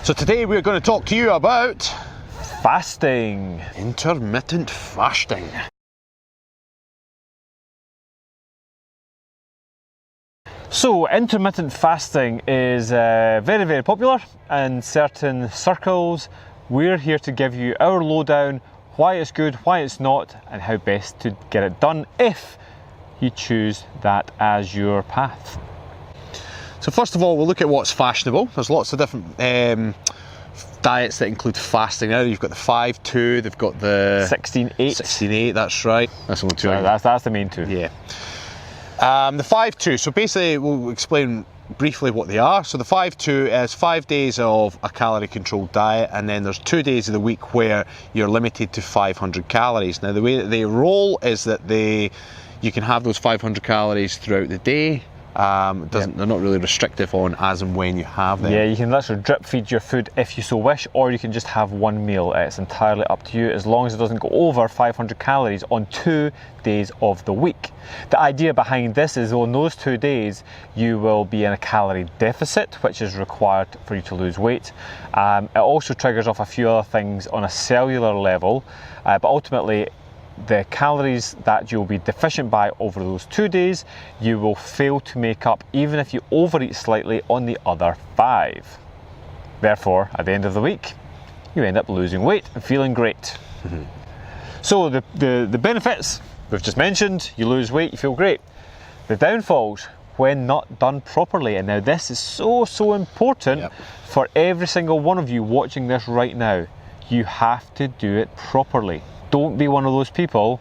So today we're going to talk to you about fasting. Intermittent fasting. So intermittent fasting is very, very popular in certain circles. We're here to give you our lowdown, why it's good, why it's not, and how best to get it done if you choose that as your path. So first of all, we'll look at what's fashionable. There's lots of different diets that include fasting. Now you've got the 5-2, they've got the 16-8. 16-8, that's right. That's only two. That's the main two. Yeah. The 5-2, so basically we'll explain briefly what they are. So the 5-2 is 5 days of a calorie controlled diet, and then there's 2 days of the week where you're limited to 500 calories. Now the way that they roll is that you can have those 500 calories throughout the day. They're not really restrictive on as and when you have them. Yeah, you can literally drip feed your food if you so wish, or you can just have one meal. It's entirely up to you, as long as it doesn't go over 500 calories on 2 days of the week. The idea behind this is on those 2 days you will be in a calorie deficit, which is required for you to lose weight. It also triggers off a few other things on a cellular level, but ultimately the calories that you'll be deficient by over those 2 days, you will fail to make up even if you overeat slightly on the other 5. Therefore, at the end of the week, you end up losing weight and feeling great. Mm-hmm. So the benefits we've just mentioned: you lose weight, you feel great. The downfalls, when not done properly, and now this is so important for every single one of you watching this right now, you have to do it properly. Don't be one of those people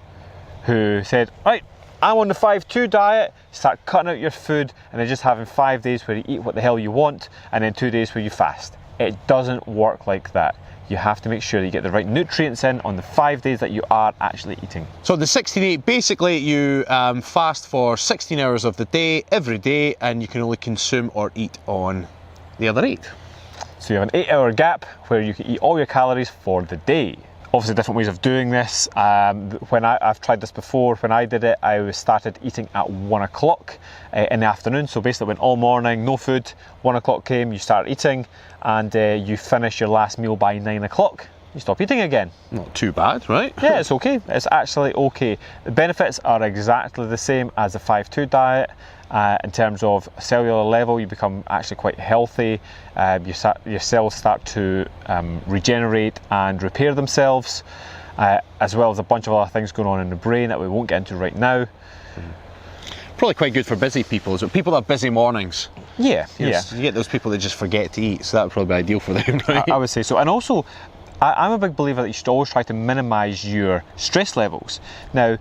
who said, right, I'm on the 5-2 diet, start cutting out your food and then just having 5 days where you eat what the hell you want and then 2 days where you fast. It doesn't work like that. You have to make sure that you get the right nutrients in on the 5 days that you are actually eating. So the 16-8, basically you fast for 16 hours of the day, every day, and you can only consume or eat on the other 8. So you have an 8-hour gap where you can eat all your calories for the day. Obviously different ways of doing this. When I've tried this before, when I did it, I started eating at 1 o'clock in the afternoon. So basically went all morning, no food. 1 o'clock came, you start eating, and you finish your last meal by 9 o'clock. You stop eating again. Not too bad, right? Yeah, it's okay. It's actually okay. The benefits are exactly the same as the 5-2 diet. In terms of cellular level, you become actually quite healthy. Your cells start to regenerate and repair themselves, as well as a bunch of other things going on in the brain that we won't get into right now. Probably quite good for busy people. So people that have busy mornings. Yeah, You get those people that just forget to eat, so that would probably be ideal for them, right? I would say so. And also, I'm a big believer that you should always try to minimise your stress levels. Now,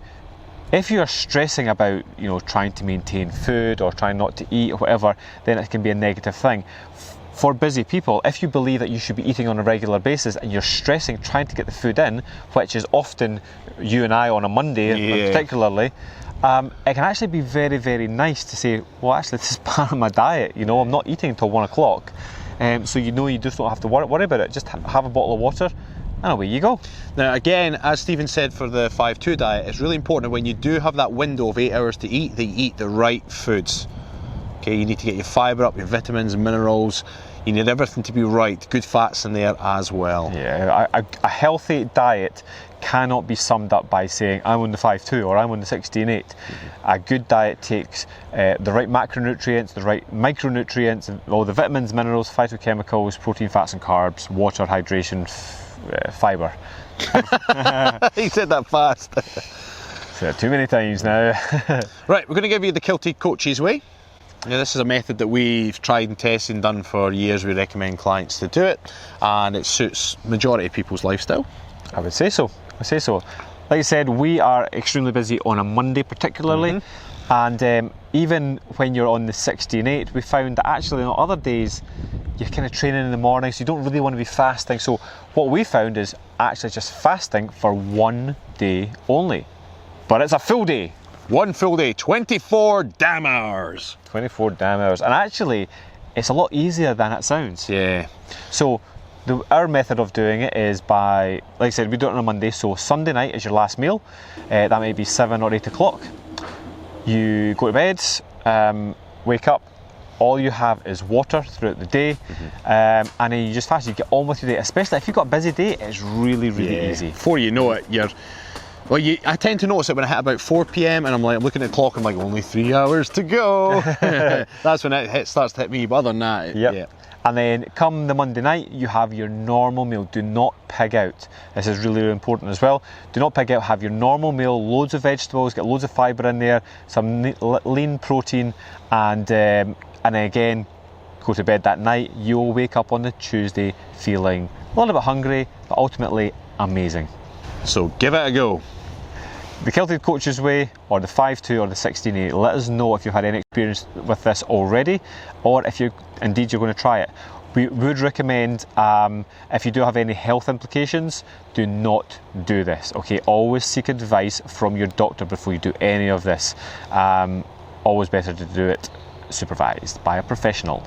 if you're stressing about, trying to maintain food or trying not to eat or whatever, then it can be a negative thing. For busy people, if you believe that you should be eating on a regular basis and you're stressing trying to get the food in, which is often you and I on a Monday particularly, it can actually be very, very nice to say, well, actually this is part of my diet, I'm not eating until 1 o'clock. So you just don't have to worry about it. Just have a bottle of water and away you go. Now again, as Stephen said for the 5-2 diet, it's really important when you do have that window of 8 hours to eat, that you eat the right foods. Okay, you need to get your fibre up, your vitamins and minerals. You need everything to be right, good fats in there as well. Yeah, a healthy diet cannot be summed up by saying I'm on the 5-2 or I'm on the 16-8. A good diet takes the right macronutrients, the right micronutrients, all the vitamins, minerals, phytochemicals, protein, fats and carbs, water, hydration, fibre. He said that fast. Said it too many times now. Right, we're going to give you the Kilted Coach's Way. Now, this is a method that we've tried and tested and done for years. We recommend clients to do it, and it suits majority of people's lifestyle. I would say so. Like I said, we are extremely busy on a Monday particularly, and even when you're on the 16-8, we found that actually on other days you're kind of training in the morning, so you don't really want to be fasting. So what we found is actually just fasting for 1 day only, but it's a full day. 1 full day, 24 damn hours. 24 damn hours, and actually it's a lot easier than it sounds. Yeah. So our method of doing it is by, like I said, we do it on a Monday, so Sunday night is your last meal. That may be 7 or 8 o'clock. You go to bed, wake up, all you have is water throughout the day, and then you just fast, you get on with your day, especially if you've got a busy day. It's really easy. Before you know it, I tend to notice it when I hit about 4 p.m. and I'm looking at the clock, I'm like, only 3 hours to go. That's when it starts to hit me, but other than that, yeah. And then come the Monday night, you have your normal meal. Do not pig out. This is really important as well. Do not pig out, have your normal meal, loads of vegetables, get loads of fibre in there, some lean protein, and again, go to bed that night. You'll wake up on the Tuesday feeling a little bit hungry, but ultimately amazing. So give it a go. The Kilted Coach's Way, or the 5-2 or the 16-8. Let us know if you've had any experience with this already, or if you're going to try it. We would recommend, if you do have any health implications, do not do this. Okay, always seek advice from your doctor before you do any of this. Always better to do it supervised by a professional.